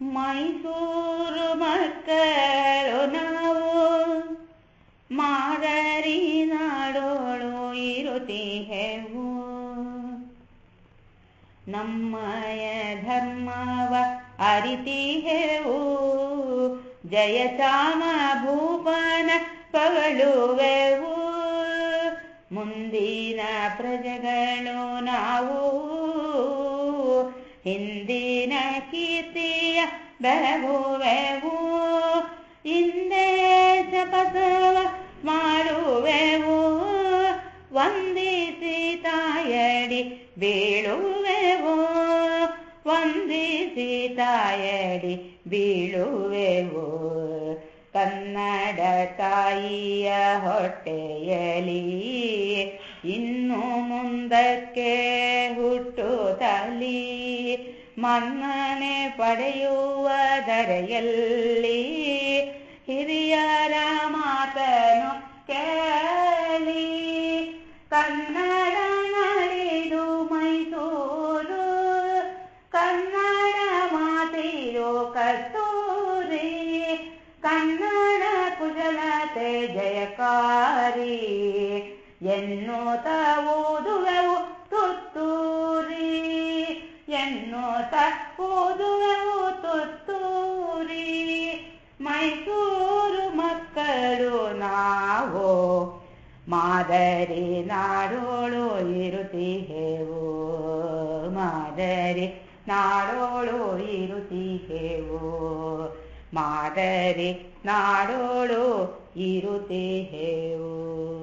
ಮೈಸೂರು ಮಕ್ಕಳು ನಾವು ಮಾದರಿ ನಾಡೋಳು ಇರುತ್ತೀಹೆವು. ನಮ್ಮಯ ಧರ್ಮವ ಅರಿತಿಹೆವು. ಜಯಚಾಮ ಭೂಪನ ಪಗಳುವೆವು. ಮುಂದಿನ ಪ್ರಜೆಗಳು ನಾವು ಹಿಂದಿನ ಕೀರ್ತಿಯ ಬೆಳಗುವೆವು. ಹಿಂದೆ ಶಪಥವ ಮಾಡುವೆವು. ವಂದಿಸಿ ತಾಯಡಿ ಬೀಳುವೆವು. ವಂದಿಸಿ ತಾಯಡಿ ಬೀಳುವೆವು. ಕನ್ನಡ ತಾಯಿಯ ಹೊಟ್ಟೆಯಲಿ ಇನ್ನು ಮುಂದಕ್ಕೆ ಹುಟ್ಟುತ್ತಲಿ ಮನ್ನಣೆ ಪಡೆಯುವ ಧರೆಯಲ್ಲಿ ಹಿರಿಯರ ಮಾತನು ಕೇಳಿ. ಕನ್ನಡ ನಾಡಿದು ಮೈಸೂರು, ಕನ್ನಡ ಮಾತೆಯೋ ಕಸ್ತೂರಿ, ಕನ್ನಡ ಕುಶಲತೆ ಜಯಕಾರಿ ಎನ್ನುತ್ತ ಓದುವೆವು ತುತ್ತೂರಿ. ಎನ್ನುತ್ತ ಓದುವೆವು ತುತ್ತೂರಿ. ಮೈಸೂರು ಮಕ್ಕಳು ನಾವು ಮಾದರಿ ನಾಡೋಳು ಇರುತ್ತೀಹೆವು. ಮಾದರಿ ನಾಡೋಳು ಇರುತ್ತೀಹೆವು. ಮಾದರಿ ನಾಡೋಳು ಇರುತ್ತೀಹೆವು.